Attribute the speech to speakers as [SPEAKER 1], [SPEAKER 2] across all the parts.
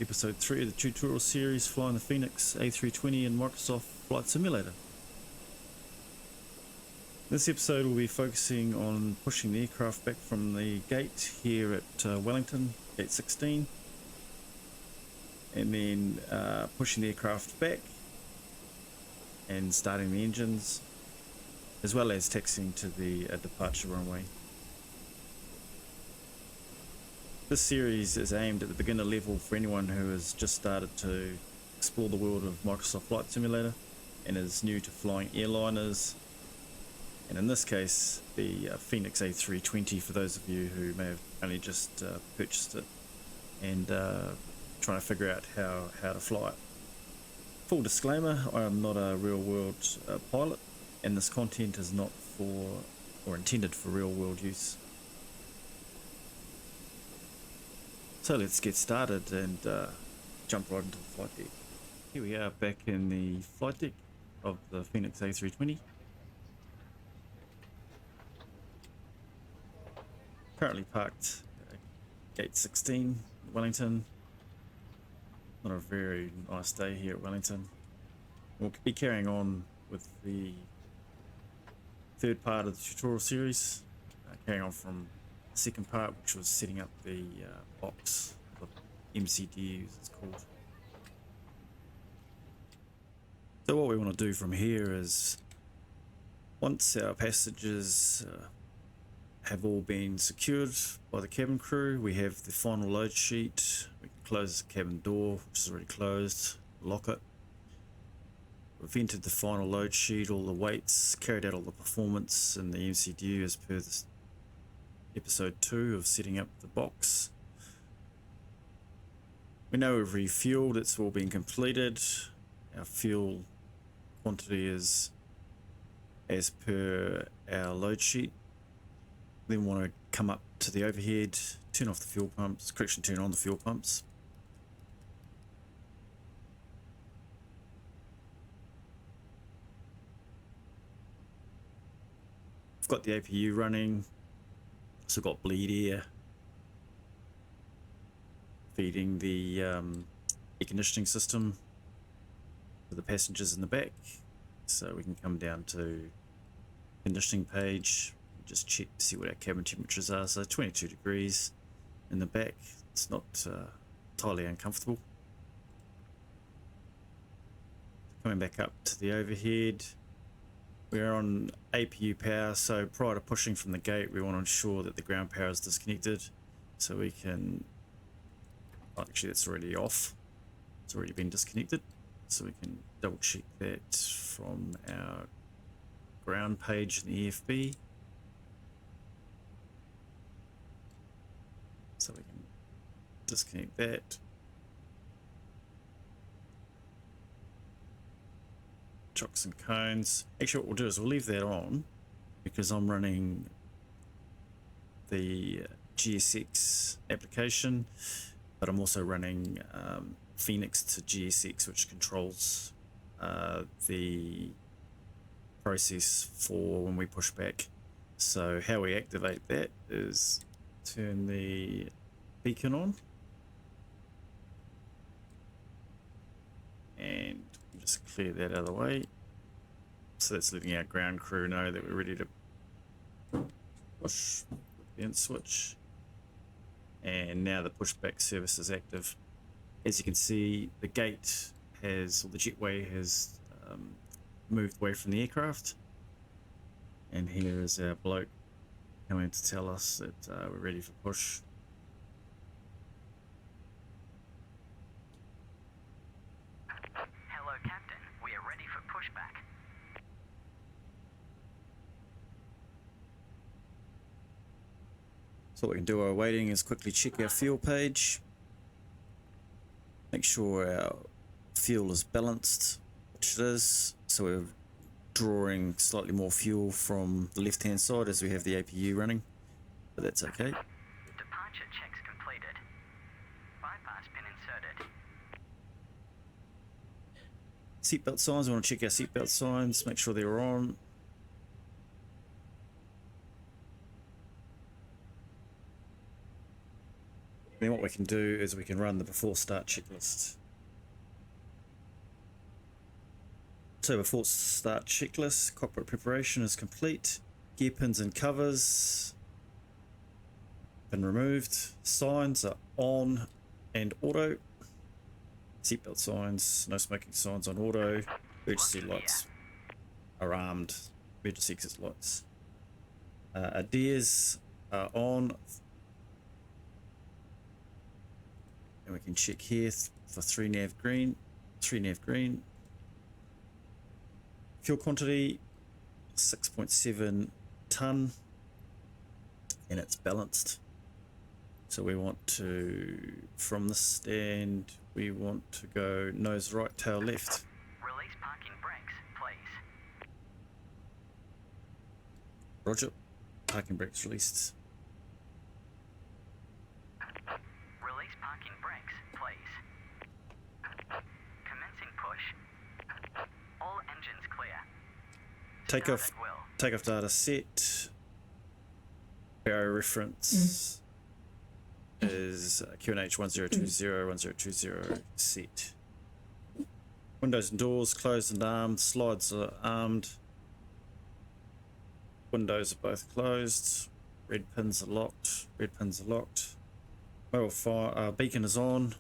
[SPEAKER 1] Episode 3 of the tutorial series, flying the Fenix A320 in Microsoft Flight Simulator. This episode will be focusing on pushing the aircraft back from the gate here at Wellington, gate 16, and then pushing the aircraft back and starting the engines, as well as taxiing to the departure runway. This series is aimed at the beginner level for anyone who has just started to explore the world of Microsoft Flight Simulator and is new to flying airliners, and in this case the Fenix A320 for those of you who may have only just purchased it and trying to figure out how to fly it. Full disclaimer, I am not a real world pilot, and this content is not for or intended for real world use. So let's get started and jump right into the flight deck. Here we are back in the flight deck of the Fenix A320. Currently parked gate 16, Wellington. Not a very nice day here at Wellington. We'll be carrying on with the third part of the tutorial series, carrying on from the second part, which was setting up the box, the MCD as it's called. So what we want to do from here is, once our passengers have all been secured by the cabin crew, we have the final load sheet. We can close the cabin door, which is already closed, lock it. We've entered the final load sheet, all the weights, carried out all the performance in the MCDU as per this episode 2 of setting up the box. We know we've refueled, it's all been completed. Our fuel quantity is as per our load sheet. Then want to come up to the overhead, turn off the fuel pumps, turn on the fuel pumps. I've got the APU running, so got bleed air feeding the air conditioning system for the passengers in the back. So we can come down to conditioning page, just check to see what our cabin temperatures are. So 22 degrees in the back, it's not entirely uncomfortable. Coming back up to the overhead, we're on APU power, so prior to pushing from the gate we want to ensure that the ground power is disconnected, so we can, actually that's already off, it's already been disconnected, so we can double check that from our ground page in the EFB. So we can disconnect that. Chocks and cones. Actually what we'll do is we'll leave that on because I'm running the GSX application, but I'm also running Fenix to GSX, which controls the process for when we push back. So how we activate that is turn the beacon on and just clear that out of the way. So that's letting our ground crew know that we're ready to push the in switch. And now the pushback service is active. As you can see, the gate has, or the jetway has moved away from the aircraft. And here is our bloke coming to tell us that we're ready for push.
[SPEAKER 2] Hello, Captain. We are ready for pushback.
[SPEAKER 1] So what we can do while we're waiting is quickly check our fuel page. Make sure our fuel is balanced, which it is. So we're drawing slightly more fuel from the left hand side as we have the APU running, but that's okay.
[SPEAKER 2] Departure checks completed. Bypass pin inserted.
[SPEAKER 1] Seatbelt signs, we want to check our seatbelt signs, make sure they're on. Then what we we can do is we can run the before start checklist. So before start checklist, cockpit preparation is complete. Gear pins and covers been removed. Signs are on and auto. Seatbelt signs, no smoking signs on auto. Emergency lights are armed. Emergency exit lights. ADIRs are on. And we can check here for 3 nav green. 3 nav green. Fuel quantity 6.7 tonne, and it's balanced. So we want to, from the stand, we want to go nose right, tail left.
[SPEAKER 2] Release parking brakes, please.
[SPEAKER 1] Roger. Parking brakes released.
[SPEAKER 2] Release parking brakes, please. Commencing push. All engines clear.
[SPEAKER 1] Takeoff data set. Barrier reference is QNH 1020 set. Windows and doors closed and armed. Slides are armed. Windows are both closed. Red pins are locked. Red pins are locked. Mobile beacon is on.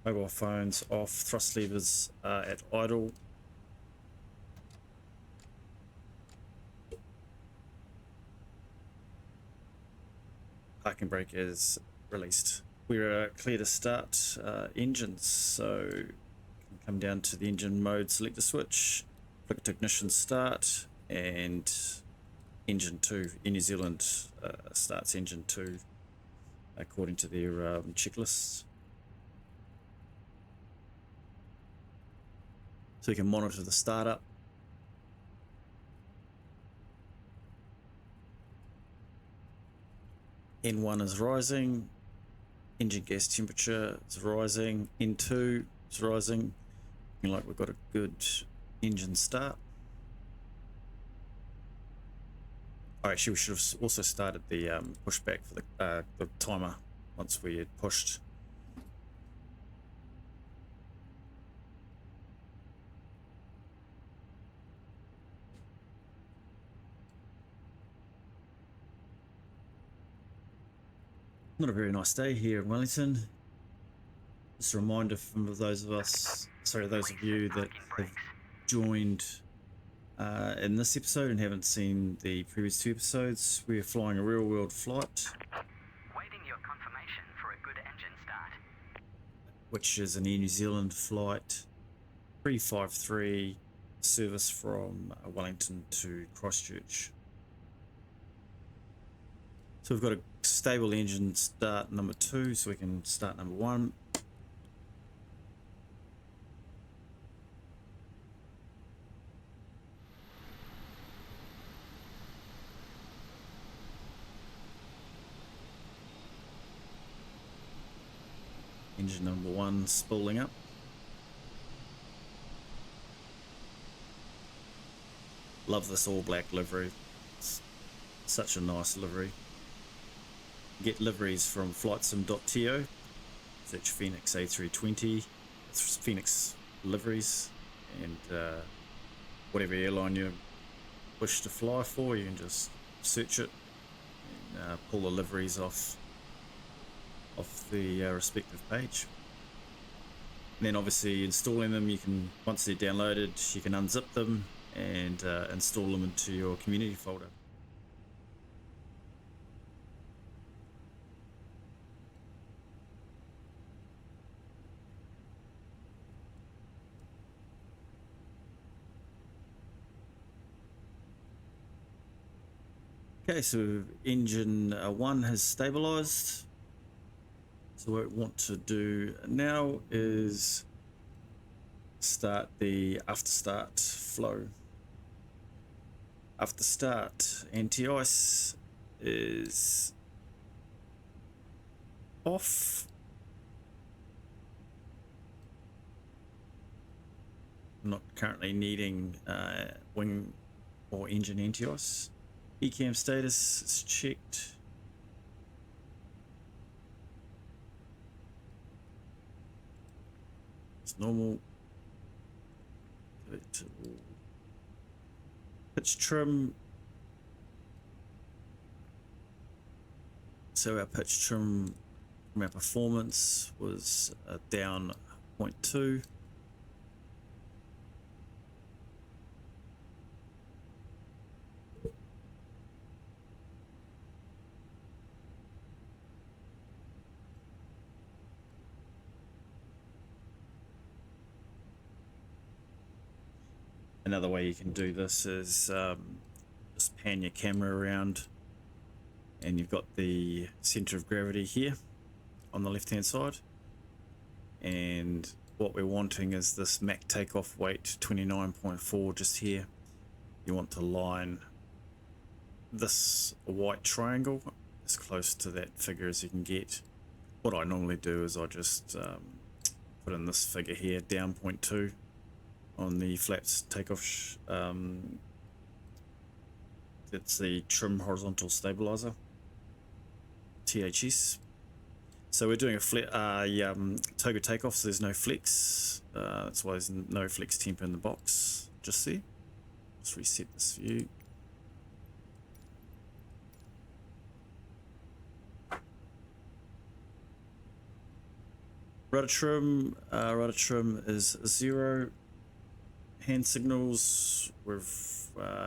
[SPEAKER 1] Mobile phones off. Thrust levers are at idle. Parking brake is released. We're clear to start engines, so come down to the engine mode selector switch, flick to ignition start, and engine 2 in New Zealand starts engine 2 according to their checklists. So you can monitor the startup. N1 is rising, engine gas temperature is rising, N2 is rising, looking like we've got a good engine start. Oh, actually we should have also started the pushback for the timer once we had pushed. Not a very nice day here in Wellington. Just a reminder from those of you that have joined in this episode and haven't seen the previous 2 episodes, we're flying a real-world flight.
[SPEAKER 2] Waiting your confirmation for a good engine start.
[SPEAKER 1] Which is an Air New Zealand flight 353 service from Wellington to Christchurch. So we've got a stable engine start number 2, so we can start number 1. Engine number 1 spooling up. Love this all black livery. It's such a nice livery. Get liveries from flightsim.to. Search Fenix A320. It's Fenix liveries, and whatever airline you wish to fly for, you can just search it and pull the liveries off the respective page. And then obviously installing them, you can, once they're downloaded, you can unzip them and install them into your community folder. Okay, so engine 1 has stabilized. So what we want to do now is start the after start flow. After start anti-ice is off. Not currently needing wing or engine anti-ice. ECAM status is checked. It's normal. Pitch trim. So our pitch trim from our performance was down 0.2. Another way you can do this is just pan your camera around, and you've got the center of gravity here on the left hand side, and what we're wanting is this Mach takeoff weight 29.4 just here. You want to line this white triangle as close to that figure as you can get. What I normally do is I just put in this figure here, down 0.2 on the flaps takeoff. It's the trim horizontal stabilizer, THS. So we're doing a toga takeoff, so there's no flex. That's why there's no flex temp in the box just there. Let's reset this view. Rudder trim is 0. Hand signals,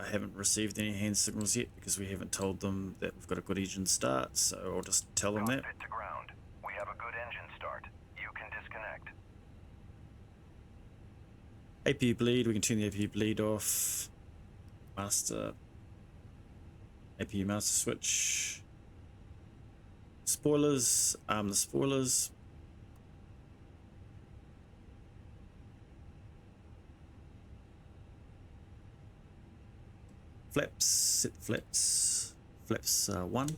[SPEAKER 1] haven't received any hand signals yet because we haven't told them that we've got a good engine start, so I'll just tell them that.
[SPEAKER 3] Cockpit to ground. We have a good engine start. You can disconnect.
[SPEAKER 1] APU bleed, we can turn the APU bleed off. Master, APU master switch. Spoilers, arm the spoilers. Flaps, set flaps, flaps 1.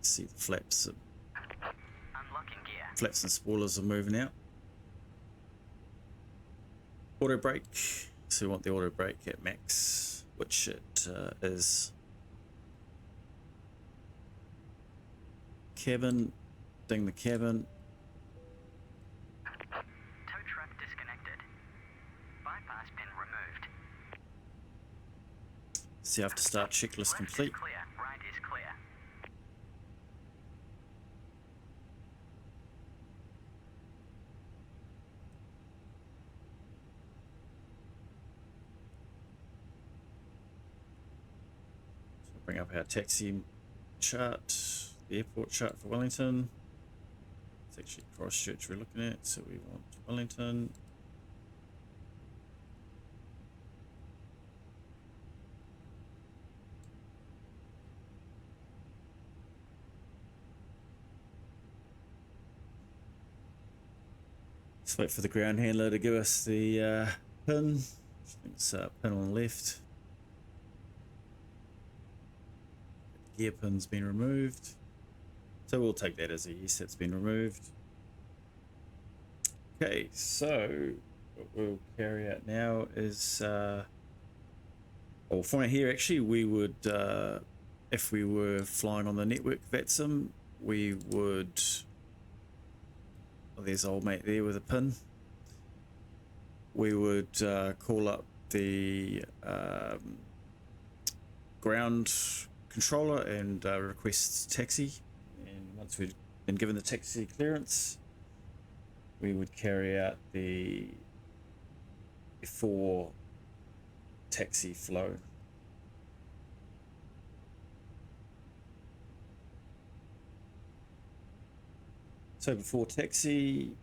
[SPEAKER 1] See the flaps,
[SPEAKER 2] Unlocking gear.
[SPEAKER 1] flaps and spoilers are moving out. Auto brake, so we want the auto brake at max, which it is. Cabin, ding the cabin.
[SPEAKER 2] Tow truck disconnected. Bypass pin removed.
[SPEAKER 1] See after start checklist
[SPEAKER 2] Left
[SPEAKER 1] complete.
[SPEAKER 2] is clear. Right is clear.
[SPEAKER 1] So bring up our taxi chart, the airport chart for Wellington. It's actually Christchurch we're looking at, so we want Wellington. Let's wait for the ground handler to give us the pin. I think it's pin on the left. Gear pin's been removed. So we'll take that as a yes, that's been removed. Okay, so what we'll carry out now is, from here actually, we would, if we were flying on the network VATSIM, we would, there's old mate there with a pin. We would call up the ground controller and request taxi. And once we've been given the taxi clearance, we would carry out the before taxi flow. So before taxi,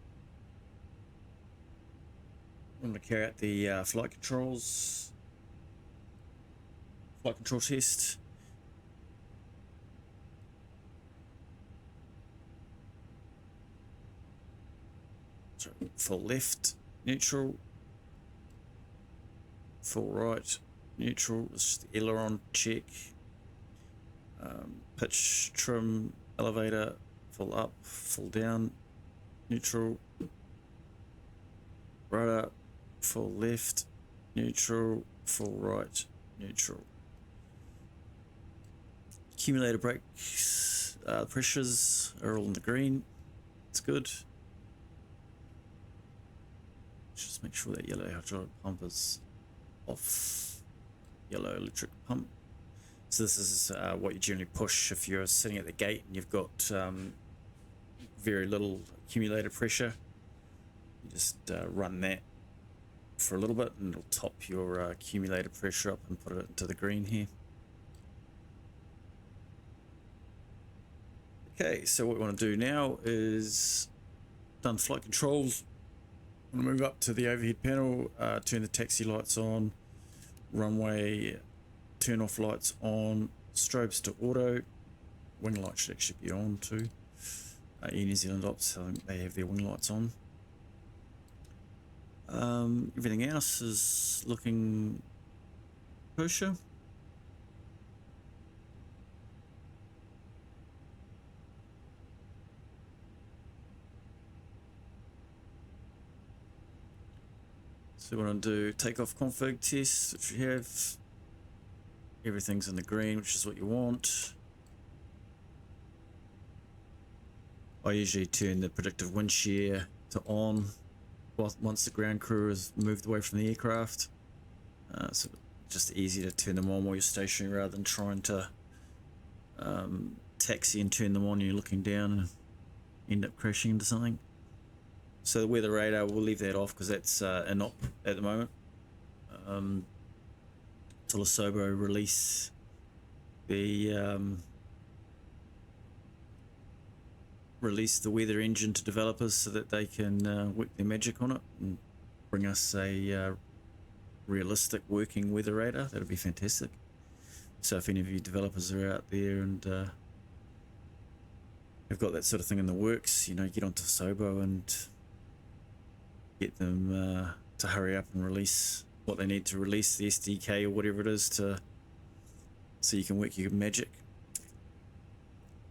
[SPEAKER 1] I'm going to carry out the flight control test. So full left, neutral, full right, neutral. It's just the aileron check. Pitch, trim, elevator, full up, full down, neutral, rudder, full left, neutral, full right, neutral. Accumulator brakes, pressures are all in the green. It's good. Just make sure that yellow hydraulic pump is off. Yellow electric pump. So this is what you generally push if you're sitting at the gate and you've got very little accumulator pressure. You just run that for a little bit and it'll top your accumulator pressure up and put it into the green here. Okay, so what we want to do now is done flight controls. I'm going to move up to the overhead panel, turn the taxi lights on, runway turn off lights on, strobes to auto, wing lights should actually be on too. Air New Zealand Ops, I think they have their wing lights on. Everything else is looking kosher. So we want to do takeoff config test, which we have. Everything's in the green, which is what you want. I usually turn the predictive wind shear to on once the ground crew has moved away from the aircraft. So just easy to turn them on while you're stationary rather than trying to taxi and turn them on and you're looking down and end up crashing into something. So the weather radar, we'll leave that off because that's an op at the moment. Till Asobo release the weather engine to developers so that they can work their magic on it and bring us a realistic working weather radar. That'd be fantastic. So if any of you developers are out there and have got that sort of thing in the works, you know, get onto Asobo and get them to hurry up and release what they need to release, the SDK or whatever it is, to so you can work your magic.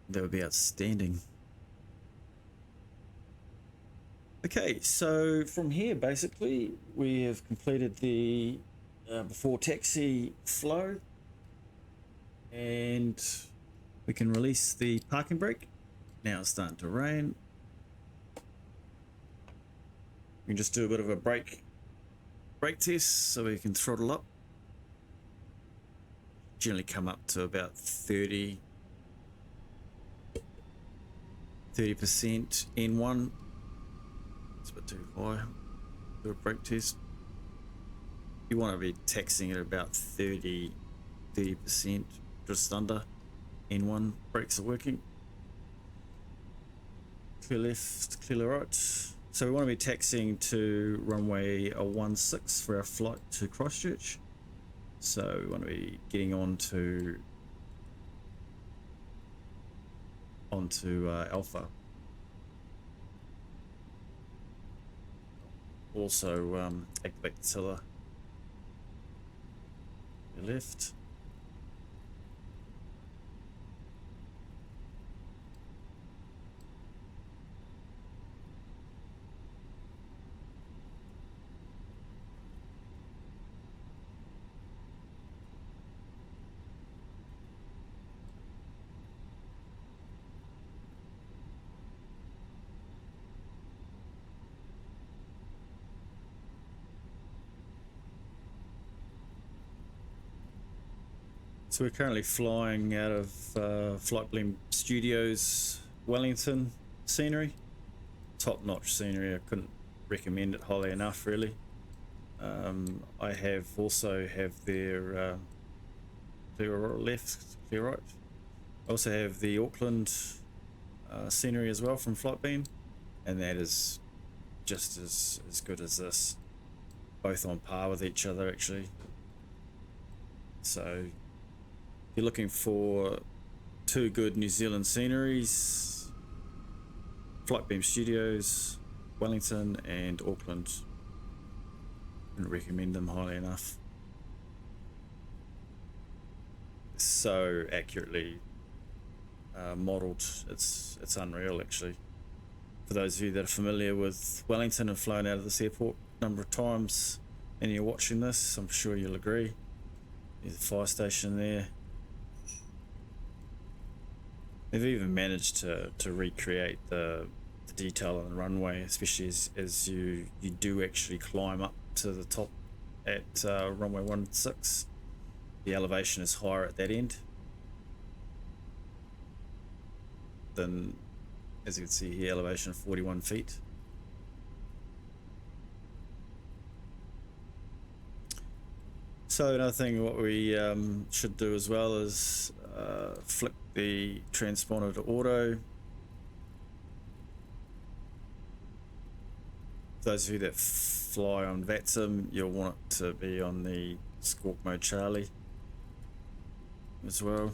[SPEAKER 1] That would be outstanding. Okay, so from here basically we have completed the before taxi flow and we can release the parking brake. Now it's starting to rain. We can just do a bit of a brake test so we can throttle up. Generally come up to about 30% N1. It's a bit too high. Do a brake test. You want to be taxiing at about 30%, just under N1. Brakes are working. Clear left, clear right. So we want to be taxiing to runway 16 for our flight to Christchurch. So we want to be getting onto Alpha. Also activate the tiller. Your left. So we're currently flying out of Flightblend Studios, Wellington scenery. Top-notch scenery. I couldn't recommend it highly enough, really. I have also have their clear left, clear right. I also have the Auckland scenery as well from Flightbeam, and that is just as good as this. Both on par with each other, actually. So if you're looking for two good New Zealand sceneries, Flightbeam Studios, Wellington and Auckland, couldn't recommend them highly enough. So accurately modelled, it's unreal actually. For those of you that are familiar with Wellington and flown out of this airport a number of times and you're watching this, I'm sure you'll agree. There's a fire station there. They've even managed to recreate the the detail on the runway, especially as you do actually climb up to the top at runway 16. The elevation is higher at that end than, as you can see here, elevation of 41 feet. So another thing what we should do as well is flick the transponder to auto. Those of you that fly on VATSIM, you'll want it to be on the Squawk Mode Charlie as well.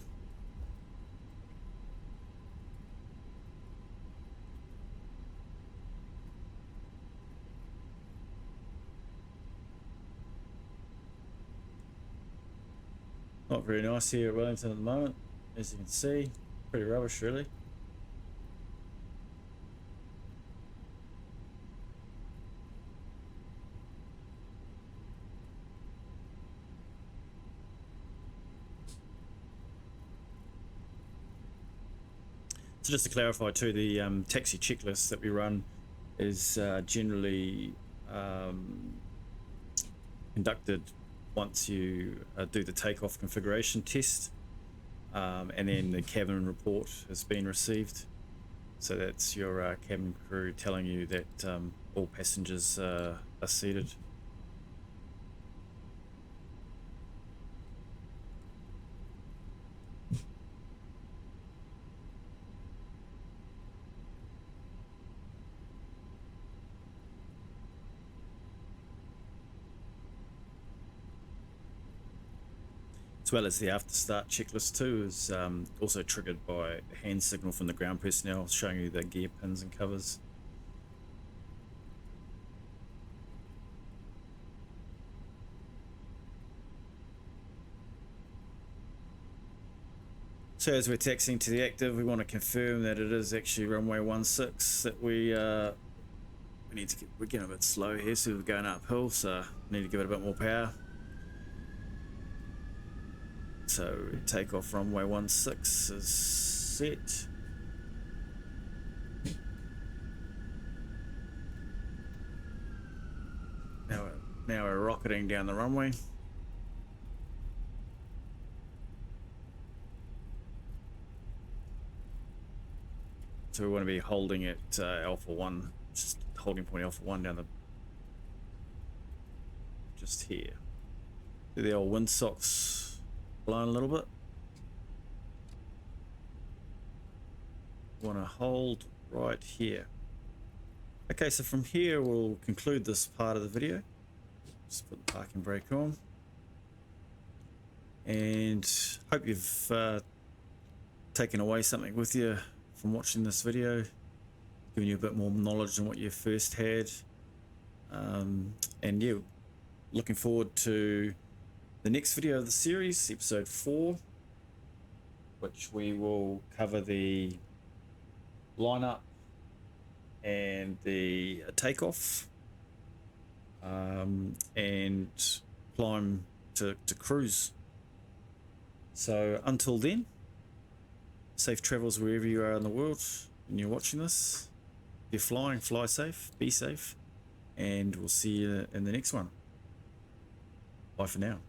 [SPEAKER 1] Not very nice here at Wellington at the moment, as you can see. Pretty rubbish, really. So just to clarify too, the taxi checklist that we run is generally conducted once you do the takeoff configuration test, and then the cabin report has been received. So that's your cabin crew telling you that all passengers are seated. As well as the after start checklist too is also triggered by a hand signal from the ground personnel showing you the gear pins and covers. So as we're taxiing to the active, we want to confirm that it is actually runway 16 that we need to we're getting a bit slow here, so we're going uphill, so we need to give it a bit more power. So takeoff runway 16 is set. Now we're rocketing down the runway. So we want to be holding at Alpha 1, just holding point Alpha 1 down the, just here. Do the old windsocks blown a little bit. Want to hold right here. Okay, so from here we'll conclude this part of the video. Just put the parking brake on, and hope you've taken away something with you from watching this video, giving you a bit more knowledge than what you first had. And yeah, looking forward to the next video of the series, episode 4, which we will cover the lineup and the takeoff, and climb to cruise. So until then, safe travels wherever you are in the world when you're watching this. If you're flying, fly safe, be safe, and we'll see you in the next one. Bye for now.